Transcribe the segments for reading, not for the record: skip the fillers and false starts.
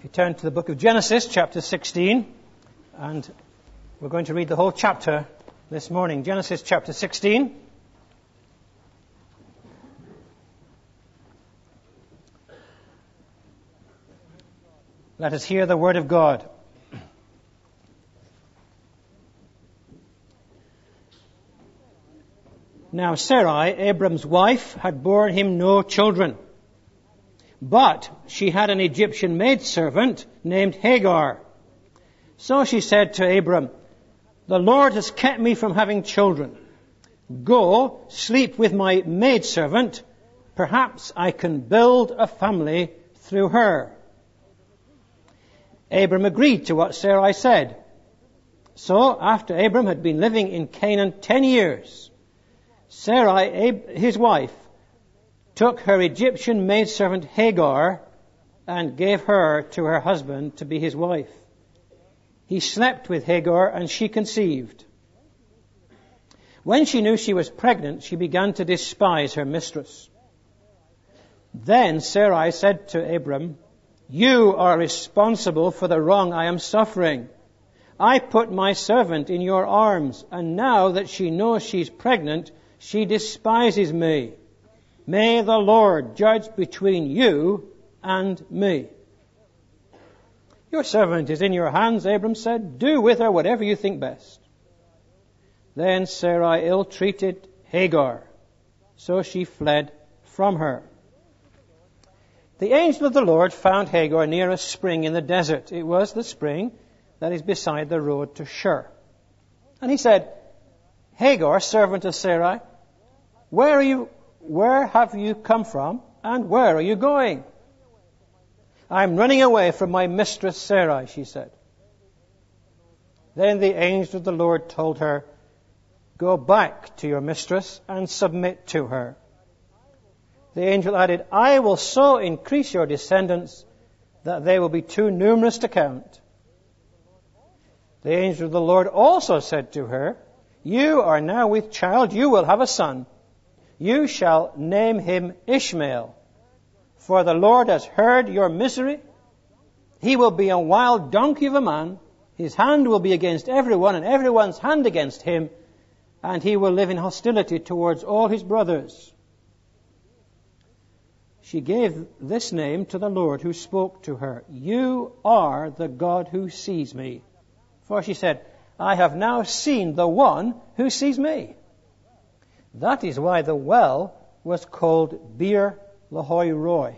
You turn to the book of Genesis, chapter 16, and we're going to read the whole chapter this morning. Genesis chapter 16. Let us hear the word of God. Now Sarai, Abram's wife, had borne him no children. But she had an Egyptian maidservant named Hagar. So she said to Abram, "The Lord has kept me from having children. Go, sleep with my maidservant. Perhaps I can build a family through her." Abram agreed to what Sarai said. So, after Abram had been living in Canaan 10 years, Sarai, his wife, took her Egyptian maidservant Hagar and gave her to her husband to be his wife. He slept with Hagar and she conceived. When she knew she was pregnant, she began to despise her mistress. Then Sarai said to Abram, "You are responsible for the wrong I am suffering. I put my servant in your arms, and now that she knows she's pregnant, she despises me. May the Lord judge between you and me." "Your servant is in your hands," Abram said. "Do with her whatever you think best." Then Sarai ill-treated Hagar, so she fled from her. The angel of the Lord found Hagar near a spring in the desert. It was the spring that is beside the road to Shur. And he said, "Hagar, servant of Sarai, where have you come from, and where are you going?" "I'm running away from my mistress Sarai," she said. Then the angel of the Lord told her, "Go back to your mistress and submit to her." The angel added, "I will so increase your descendants that they will be too numerous to count." The angel of the Lord also said to her, "You are now with child, you will have a son. You shall name him Ishmael, for the Lord has heard your misery. He will be a wild donkey of a man. His hand will be against everyone, and everyone's hand against him, and he will live in hostility towards all his brothers." She gave this name to the Lord who spoke to her, "You are the God who sees me." For she said, "I have now seen the one who sees me." That is why the well was called Bir Lahai Roi.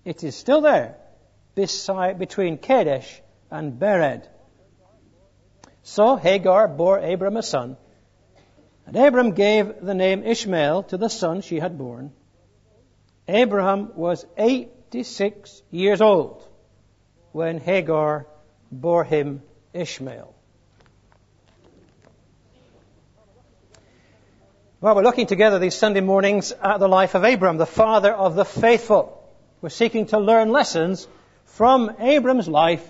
It is still there, between Kadesh and Bered. So Hagar bore Abram a son, and Abram gave the name Ishmael to the son she had born. Abraham was 86 years old when Hagar bore him Ishmael. Well, we're looking together these Sunday mornings at the life of Abram, the father of the faithful. We're seeking to learn lessons from Abram's life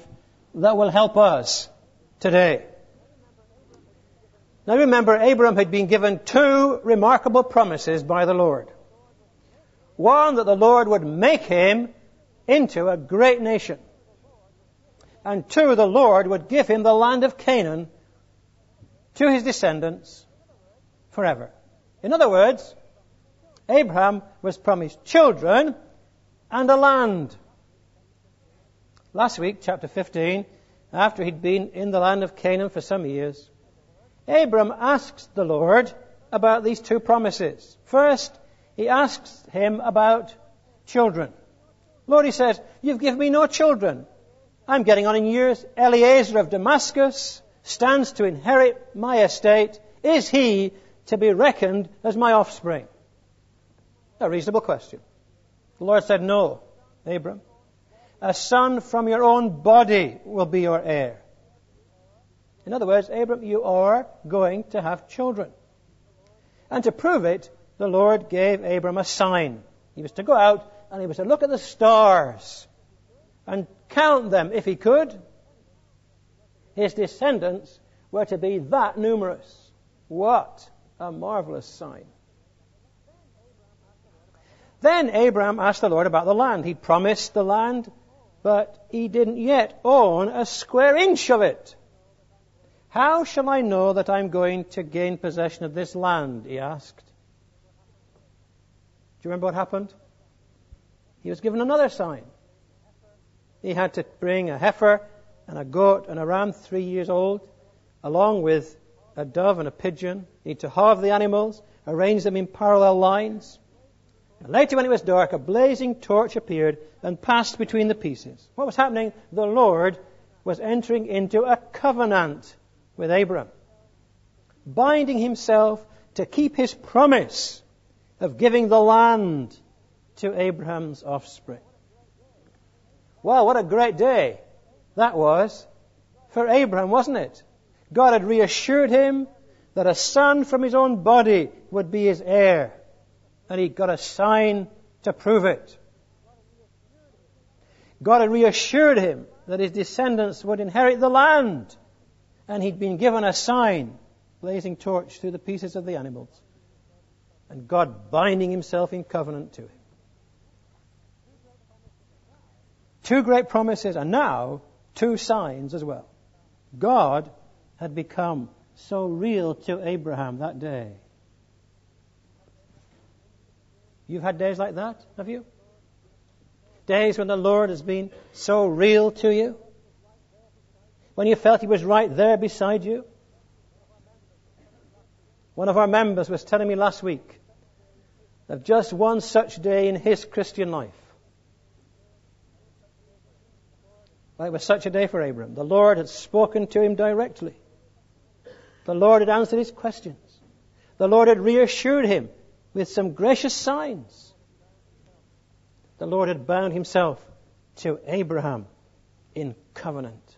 that will help us today. Now remember, Abram had been given two remarkable promises by the Lord. One, that the Lord would make him into a great nation. And two, the Lord would give him the land of Canaan to his descendants forever. In other words, Abraham was promised children and a land. Last week, chapter 15, after he'd been in the land of Canaan for some years, Abram asks the Lord about these two promises. First, he asks him about children. "Lord," he says, "you've given me no children. I'm getting on in years. Eliezer of Damascus stands to inherit my estate. Is he to be reckoned as my offspring?" A reasonable question. The Lord said, "No, Abram. A son from your own body will be your heir." In other words, Abram, you are going to have children. And to prove it, the Lord gave Abram a sign. He was to go out and he was to look at the stars and count them if he could. His descendants were to be that numerous. What a marvelous sign. Then Abraham asked the Lord about the land. He promised the land but he didn't yet own a square inch of it. How shall I know that I'm going to gain possession of this land? He asked. Do you remember what happened? He was given another sign. He had to bring a heifer and a goat and a ram 3 years old, along with a dove and a pigeon. He had to halve the animals, arrange them in parallel lines. And later, when it was dark, a blazing torch appeared and passed between the pieces. What was happening? The Lord was entering into a covenant with Abraham, binding himself to keep his promise of giving the land to Abraham's offspring. Well, what a great day that was for Abraham, wasn't it? God had reassured him that a son from his own body would be his heir. And he got a sign to prove it. God had reassured him that his descendants would inherit the land. And he'd been given a sign, blazing torch through the pieces of the animals. And God binding himself in covenant to him. 2 great promises, and now 2 signs as well. God had become so real to Abraham that day. You've had days like that, have you? Days when the Lord has been so real to you? When you felt He was right there beside you? One of our members was telling me last week of just one such day in his Christian life. Well, it was such a day for Abraham. The Lord had spoken to him directly. The Lord had answered his questions. The Lord had reassured him with some gracious signs. The Lord had bound himself to Abraham in covenant.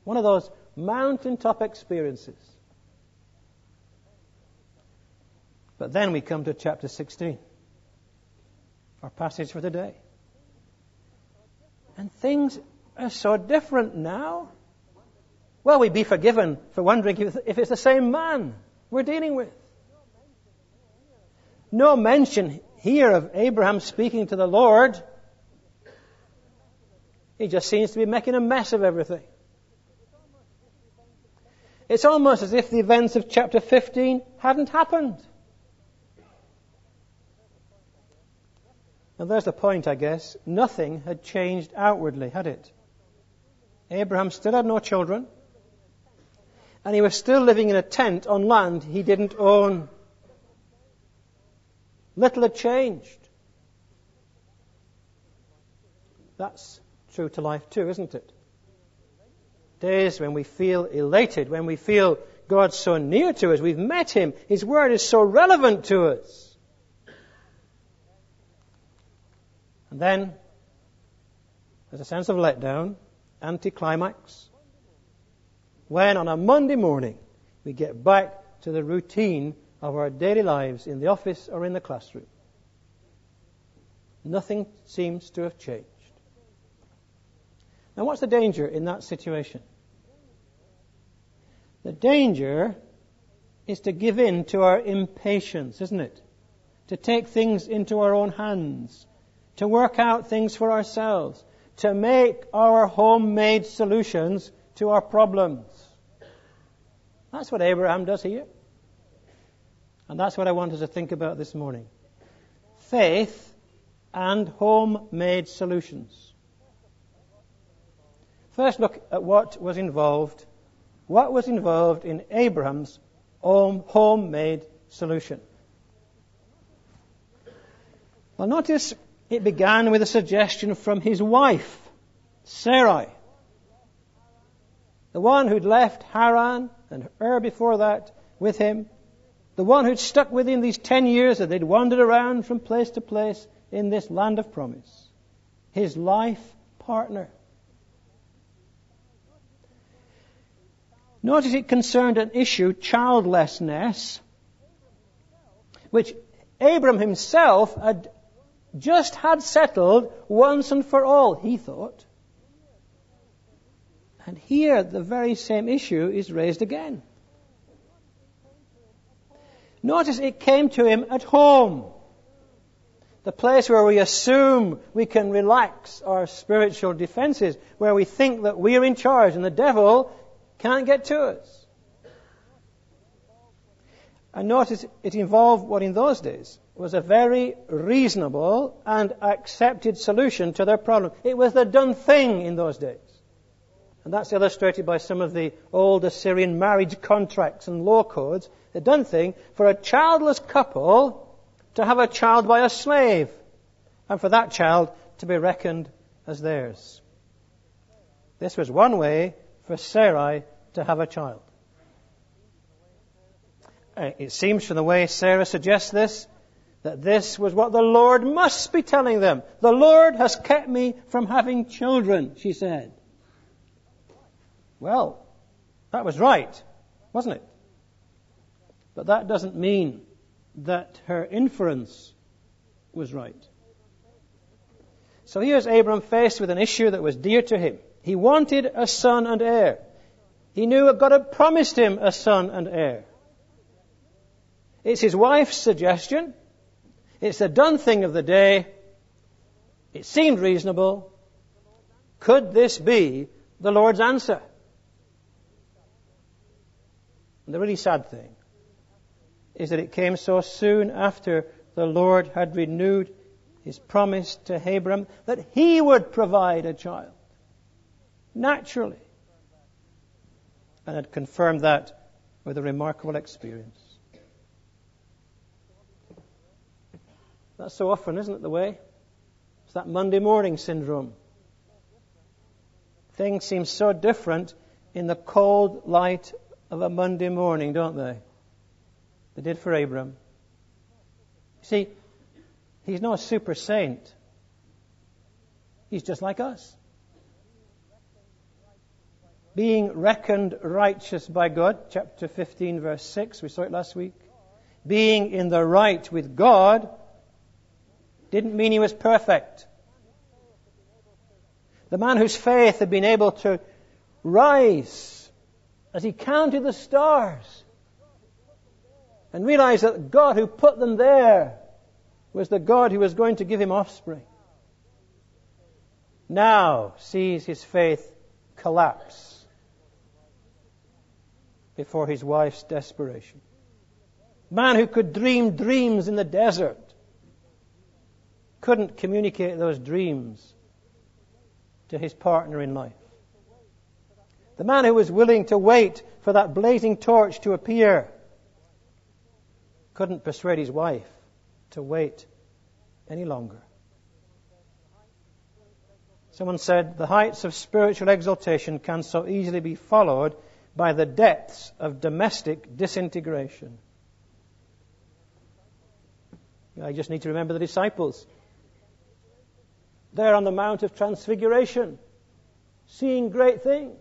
One of those mountaintop experiences. But then we come to chapter 16, our passage for today. And things are so different now. Well, we'd be forgiven for wondering if it's the same man we're dealing with. No mention here of Abraham speaking to the Lord. He just seems to be making a mess of everything. It's almost as if the events of chapter 15 hadn't happened. And there's the point, I guess. Nothing had changed outwardly, had it? Abraham still had no children. And he was still living in a tent on land he didn't own. Little had changed. That's true to life too, isn't it? Days when we feel elated, when we feel God's so near to us, we've met Him, His Word is so relevant to us. And then there's a sense of letdown, anticlimax, when on a Monday morning we get back to the routine of our daily lives in the office or in the classroom. Nothing seems to have changed. Now, what's the danger in that situation? The danger is to give in to our impatience, isn't it? To take things into our own hands, to work out things for ourselves, to make our homemade solutions to our problems. That's what Abraham does here. And that's what I want us to think about this morning. Faith and homemade solutions. First, look at what was involved. What was involved in Abraham's homemade solution? Well, notice it began with a suggestion from his wife, Sarai. The one who'd left Haran and Ur before that with him. The one who'd stuck with him these 10 years that they'd wandered around from place to place in this land of promise. His life partner. Notice it concerned an issue, childlessness, which Abram himself had just had settled once and for all, he thought. And here the very same issue is raised again. Notice it came to him at home. The place where we assume we can relax our spiritual defenses, where we think that we are in charge and the devil can't get to us. And notice it involved what in those days was a very reasonable and accepted solution to their problem. It was the done thing in those days. And that's illustrated by some of the old Assyrian marriage contracts and law codes. The done thing for a childless couple to have a child by a slave, and for that child to be reckoned as theirs. This was one way for Sarai to have a child. It seems from the way Sarah suggests this, that this was what the Lord must be telling them. The Lord has kept me from having children, she said. Well, that was right, wasn't it? But that doesn't mean that her inference was right. So here's Abram faced with an issue that was dear to him. He wanted a son and heir. He knew that God had promised him a son and heir. It's his wife's suggestion. It's the done thing of the day. It seemed reasonable. Could this be the Lord's answer? And the really sad thing is that it came so soon after the Lord had renewed his promise to Abram that he would provide a child, naturally, and had confirmed that with a remarkable experience. That's so often, isn't it, the way? It's that Monday morning syndrome. Things seem so different in the cold light of a Monday morning, don't they? They did for Abram. See, he's no super saint. He's just like us. Being reckoned righteous by God, chapter 15, verse 6, we saw it last week. Being in the right with God didn't mean he was perfect. The man whose faith had been able to rise as he counted the stars and realized that God who put them there was the God who was going to give him offspring, now sees his faith collapse before his wife's desperation. Man who could dream dreams in the desert couldn't communicate those dreams to his partner in life. The man who was willing to wait for that blazing torch to appear couldn't persuade his wife to wait any longer. Someone said, the heights of spiritual exaltation can so easily be followed by the depths of domestic disintegration. I just need to remember the disciples. There on the Mount of Transfiguration, seeing great things.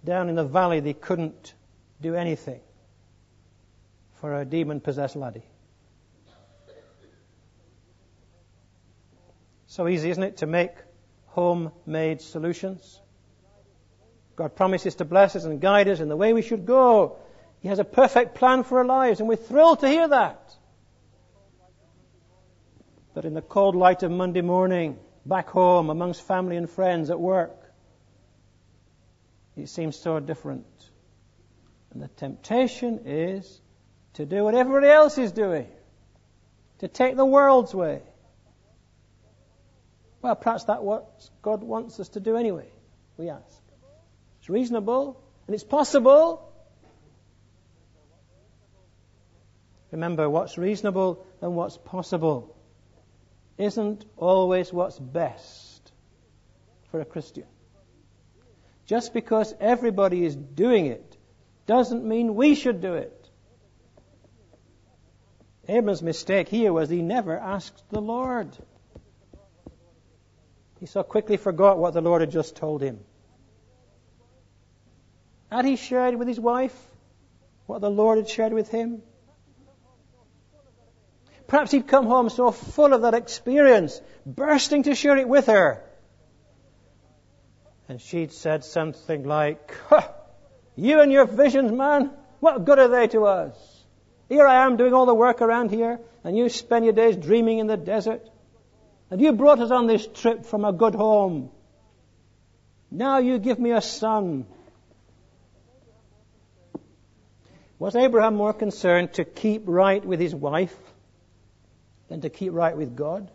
Down in the valley, they couldn't do anything for a demon-possessed laddie. So easy, isn't it, to make homemade solutions? God promises to bless us and guide us in the way we should go. He has a perfect plan for our lives, and we're thrilled to hear that. But in the cold light of Monday morning, back home, amongst family and friends, at work, it seems so different. And the temptation is to do what everybody else is doing, to take the world's way. Well, perhaps that's what God wants us to do anyway, we ask. It's reasonable, and it's possible. Remember, what's reasonable and what's possible isn't always what's best for a Christian. Just because everybody is doing it doesn't mean we should do it. Abram's mistake here was he never asked the Lord. He so quickly forgot what the Lord had just told him. Had he shared with his wife what the Lord had shared with him? Perhaps he'd come home so full of that experience, bursting to share it with her. And she'd said something like, you and your visions, man, what good are they to us? Here I am doing all the work around here, and you spend your days dreaming in the desert, and you brought us on this trip from a good home. Now you give me a son. Was Abraham more concerned to keep right with his wife than to keep right with God?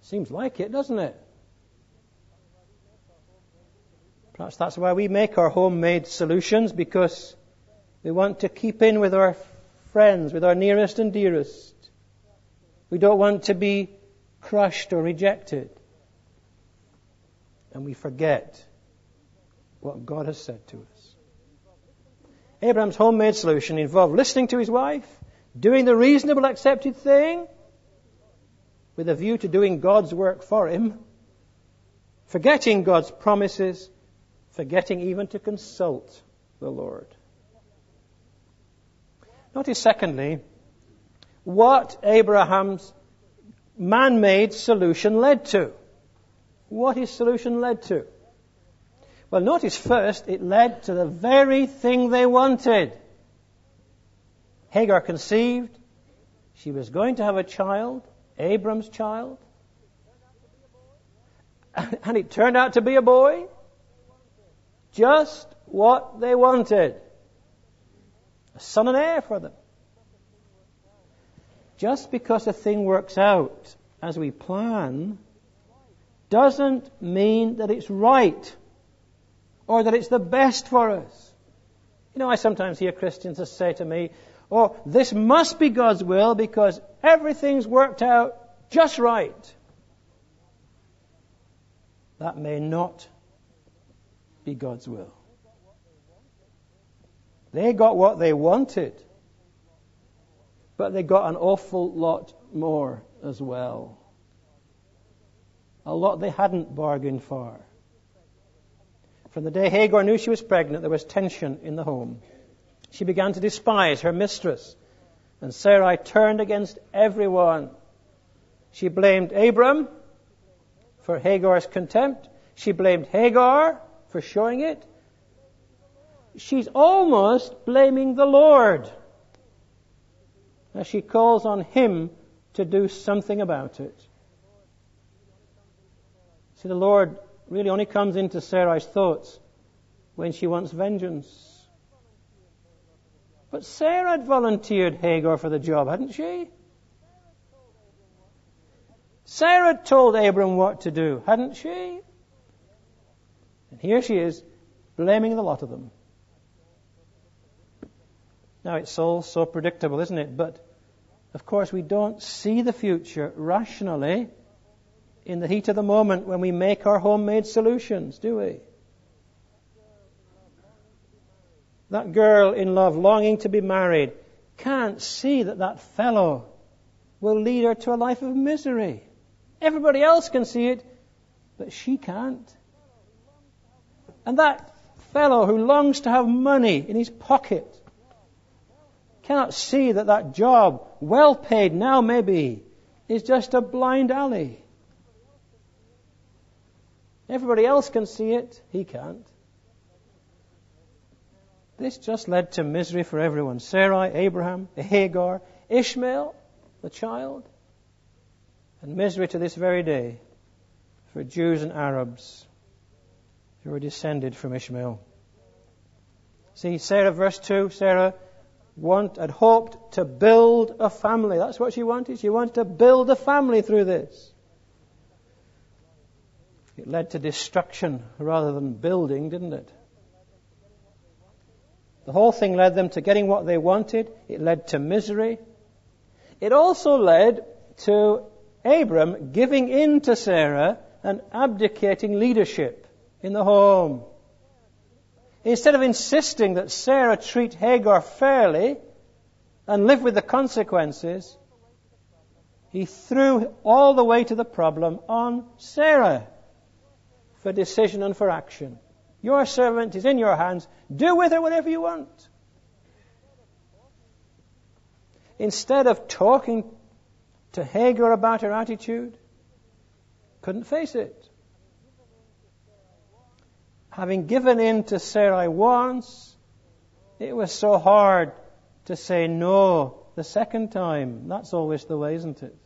Seems like it, doesn't it? Perhaps that's why we make our homemade solutions, because we want to keep in with our friends, with our nearest and dearest. We don't want to be crushed or rejected. And we forget what God has said to us. Abraham's homemade solution involved listening to his wife, doing the reasonable accepted thing with a view to doing God's work for him, forgetting God's promises, forgetting even to consult the Lord. Notice, secondly, what Abraham's man-made solution led to. What his solution led to. Well, notice first, it led to the very thing they wanted. Hagar conceived. She was going to have a child, Abram's child. And it turned out to be a boy. Just what they wanted. A son and heir for them. Just because a thing works out as we plan doesn't mean that it's right or that it's the best for us. You know, I sometimes hear Christians say to me, "Oh, this must be God's will because everything's worked out just right." That may not be God's will. They got what they wanted, but they got an awful lot more as well. A lot they hadn't bargained for. From the day Hagar knew she was pregnant, there was tension in the home. She began to despise her mistress, and Sarai turned against everyone. She blamed Abram for Hagar's contempt. She blamed Hagar for showing it. She's almost blaming the Lord as she calls on him to do something about it. See, the Lord really only comes into Sarai's thoughts when she wants vengeance. But Sarah had volunteered Hagar for the job, hadn't she? Sarah had told Abram what to do, hadn't she? And here she is, blaming the lot of them. Now, it's all so predictable, isn't it? But, of course, we don't see the future rationally in the heat of the moment when we make our homemade solutions, do we? That girl in love, longing to be married, can't see that that fellow will lead her to a life of misery. Everybody else can see it, but she can't. And that fellow who longs to have money in his pocket cannot see that that job, well paid now maybe, is just a blind alley. Everybody else can see it, he can't. This just led to misery for everyone. Sarai, Abraham, Hagar, Ishmael, the child, and misery to this very day for Jews and Arabs who were descended from Ishmael. See, Sarah, verse 2, Sarah had hoped to build a family. That's what she wanted. She wanted to build a family through this. It led to destruction rather than building, didn't it? The whole thing led them to getting what they wanted. It led to misery. It also led to Abram giving in to Sarah and abdicating leadership in the home. Instead of insisting that Sarah treat Hagar fairly and live with the consequences, he threw all the weight of the problem on Sarah for decision and for action. Your servant is in your hands. Do with her whatever you want. Instead of talking to Hagar about her attitude, couldn't face it. Having given in to Sarai once, it was so hard to say no the second time. That's always the way, isn't it?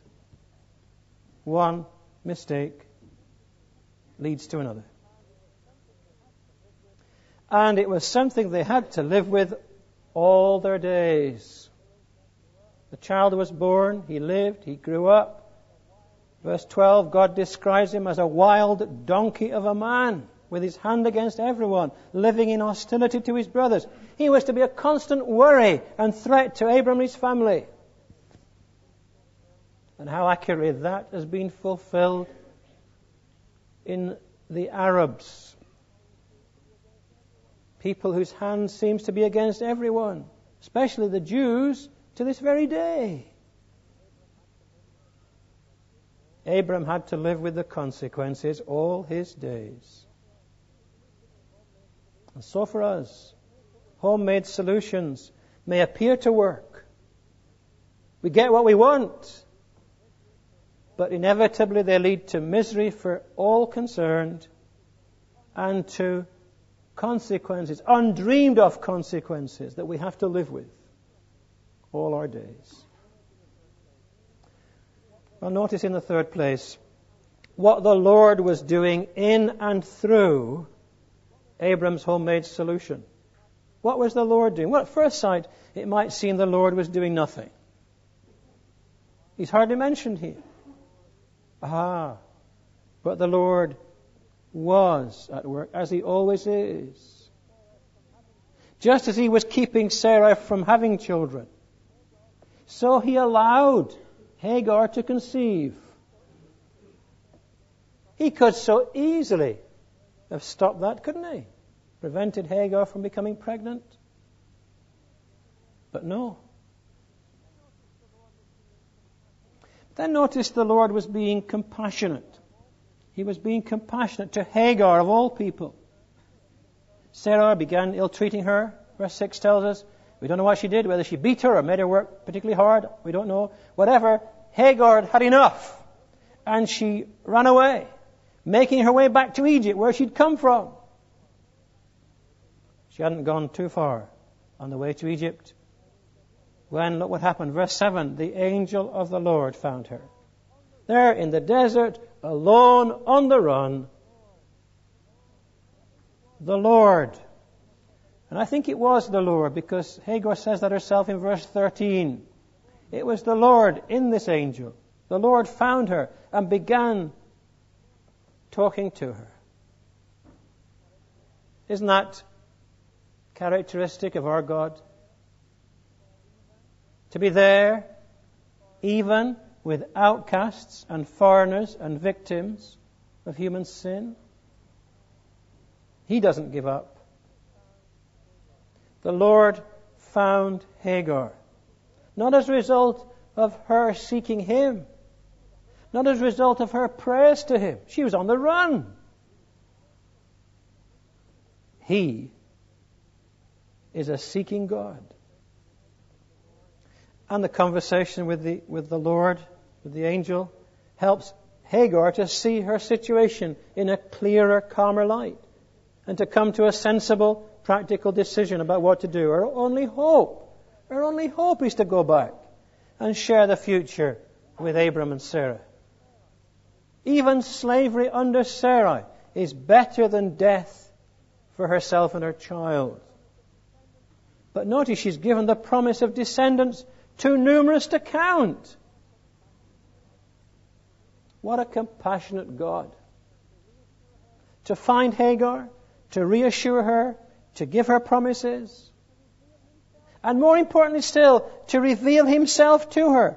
One mistake leads to another. And it was something they had to live with all their days. The child was born, he lived, he grew up. Verse 12, God describes him as a wild donkey of a man, with his hand against everyone, living in hostility to his brothers. He was to be a constant worry and threat to Abram and his family. And how accurately that has been fulfilled in the Arabs. People whose hand seems to be against everyone, especially the Jews, to this very day. Abram had to live with the consequences all his days. And so for us, homemade solutions may appear to work. We get what we want, but inevitably they lead to misery for all concerned and to consequences, undreamed of consequences that we have to live with all our days. Well, notice in the third place what the Lord was doing in and through Abram's homemade solution. What was the Lord doing? Well, at first sight, it might seem the Lord was doing nothing. He's hardly mentioned here. But the Lord was at work, as He always is. Just as He was keeping Sarah from having children, so He allowed Hagar to conceive. He could so easily have stopped that, couldn't He? Prevented Hagar from becoming pregnant. But no. Then notice the Lord was being compassionate. He was being compassionate to Hagar of all people. Sarah began ill-treating her. Verse 6 tells us. We don't know what she did, whether she beat her or made her work particularly hard. We don't know. Whatever, Hagar had enough. And she ran away, making her way back to Egypt, where she'd come from. She hadn't gone too far on the way to Egypt when, look what happened. Verse 7, the angel of the Lord found her. There in the desert, alone, on the run. The Lord. And I think it was the Lord, because Hagar says that herself in verse 13. It was the Lord in this angel. The Lord found her and began talking to her. Isn't that characteristic of our God? To be there, even with outcasts and foreigners and victims of human sin. He doesn't give up. The Lord found Hagar, not as a result of her seeking Him, not as a result of her prayers to Him. She was on the run. He is a seeking God. And the conversation with the Lord, with the angel, helps Hagar to see her situation in a clearer, calmer light, and to come to a sensible, practical decision about what to do. Her only hope is to go back and share the future with Abram and Sarah. Even slavery under Sarai is better than death for herself and her child. But notice she's given the promise of descendants too numerous to count. What a compassionate God. To find Hagar, to reassure her, to give her promises, and more importantly still, to reveal Himself to her.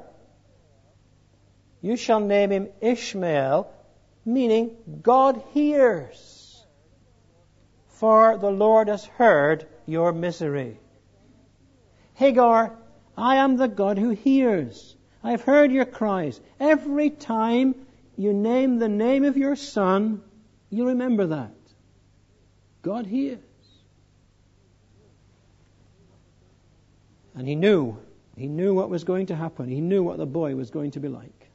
You shall name him Ishmael, meaning God hears. For the Lord has heard your misery. Hagar, I am the God who hears. I have heard your cries. Every time you name the name of your son, you remember that. God hears. And he knew what was going to happen. He knew what the boy was going to be like.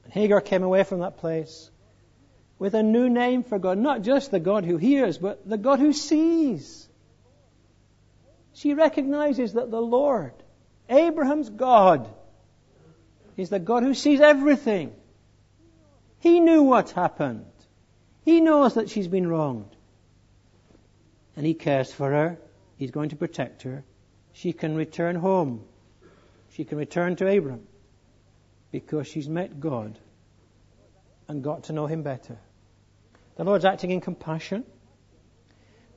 And Hagar came away from that place with a new name for God. Not just the God who hears, but the God who sees. She recognizes that the Lord Abraham's God is the God who sees everything. He knew what happened. He knows that she's been wronged. And He cares for her. He's going to protect her. She can return home. She can return to Abraham because she's met God and got to know Him better. The Lord's acting in compassion.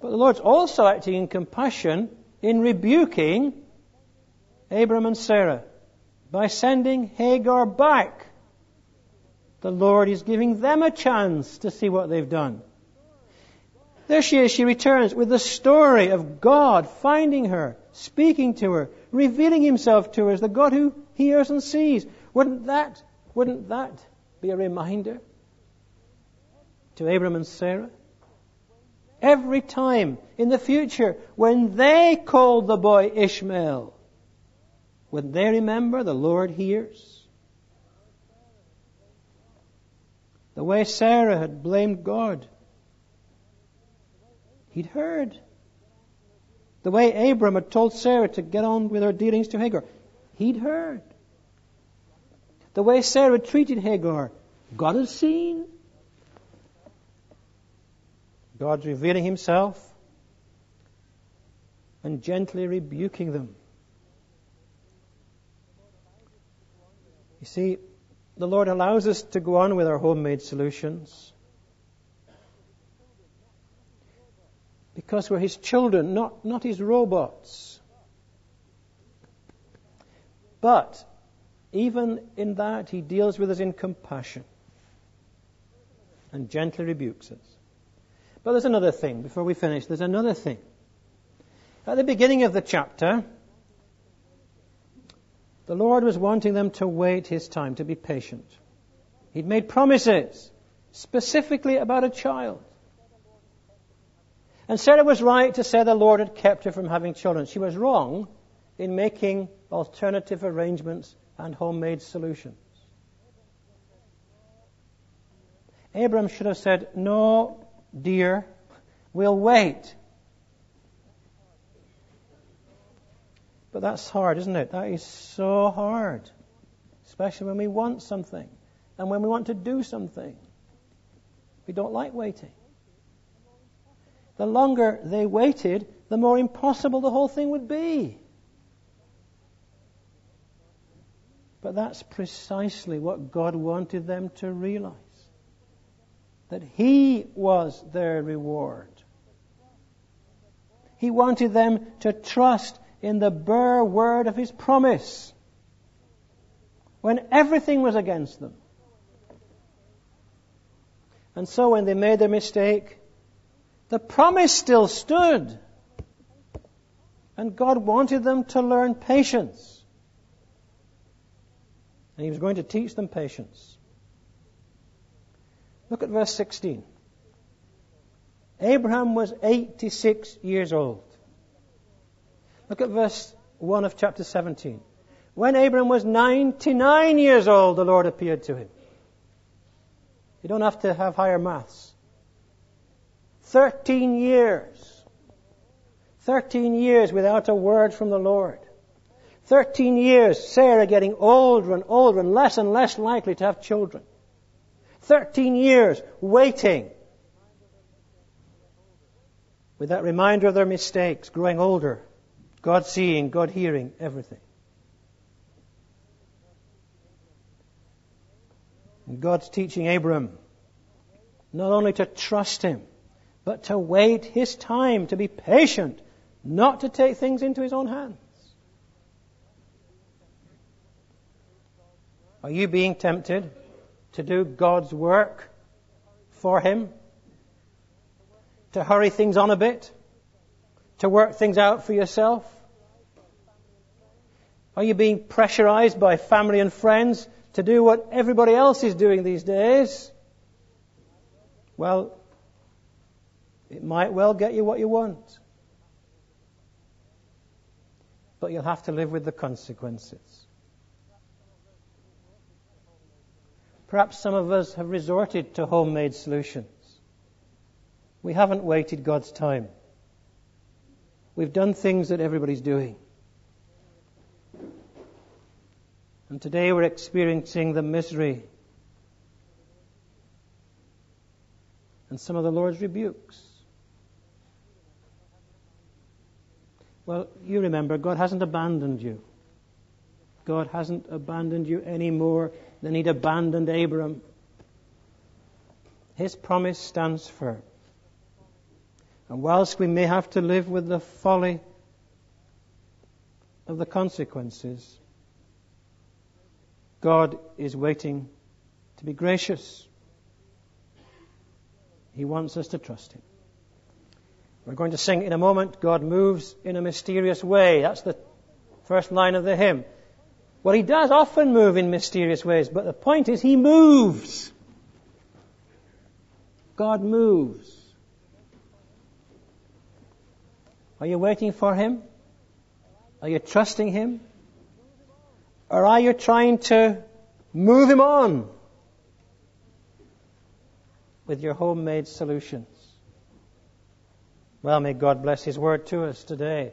But the Lord's also acting in compassion in rebuking Abraham and Sarah by sending Hagar back. The Lord is giving them a chance to see what they've done. There she is. She returns with the story of God finding her, speaking to her, revealing Himself to her as the God who hears and sees. Wouldn't that be a reminder to Abraham and Sarah? Every time in the future when they called the boy Ishmael, would they remember the Lord hears? The way Sarah had blamed God, He'd heard. The way Abraham had told Sarah to get on with her dealings to Hagar, He'd heard. The way Sarah had treated Hagar, God had seen. God's revealing Himself and gently rebuking them. You see, the Lord allows us to go on with our homemade solutions because we're His children, not His robots. But even in that, He deals with us in compassion and gently rebukes us. But there's another thing. Before we finish, there's another thing. At the beginning of the chapter, the Lord was wanting them to wait His time, to be patient. He'd made promises, specifically about a child. And Sarah was right to say the Lord had kept her from having children. She was wrong in making alternative arrangements and homemade solutions. Abraham should have said, "No, dear, we'll wait." But that's hard, isn't it? That is so hard. Especially when we want something and when we want to do something. We don't like waiting. The longer they waited, the more impossible the whole thing would be. But that's precisely what God wanted them to realize. That He was their reward. He wanted them to trust in the bare word of His promise when everything was against them. And so when they made their mistake, the promise still stood. And God wanted them to learn patience. And He was going to teach them patience. Look at verse 16. Abraham was 86 years old. Look at verse 1 of chapter 17. When Abraham was 99 years old, the Lord appeared to him. You don't have to have higher maths. 13 years. 13 years without a word from the Lord. 13 years, Sarah getting older and older and less likely to have children. 13 years waiting. With that reminder of their mistakes, growing older. God seeing, God hearing, everything. And God's teaching Abraham not only to trust Him, but to wait His time, to be patient, not to take things into his own hands. Are you being tempted to do God's work for Him? To hurry things on a bit? To work things out for yourself? Are you being pressurized by family and friends to do what everybody else is doing these days? Well, it might well get you what you want. But you'll have to live with the consequences. Perhaps some of us have resorted to homemade solutions. We haven't waited God's time. We've done things that everybody's doing. And today we're experiencing the misery and some of the Lord's rebukes. Well, you remember, God hasn't abandoned you. God hasn't abandoned you any more than He'd abandoned Abraham. His promise stands firm. And whilst we may have to live with the folly of the consequences, God is waiting to be gracious. He wants us to trust Him. We're going to sing in a moment, God moves in a mysterious way. That's the first line of the hymn. Well, He does often move in mysterious ways, but the point is He moves. God moves. Are you waiting for Him? Are you trusting Him? Or are you trying to move Him on with your homemade solutions? Well, may God bless His word to us today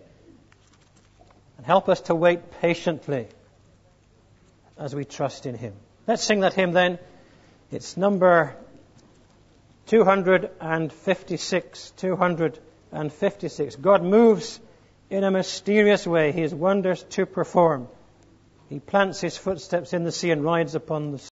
and help us to wait patiently as we trust in Him. Let's sing that hymn then. It's number 256. 256. God moves in a mysterious way. He has wonders to perform. He plants His footsteps in the sea and rides upon the sea.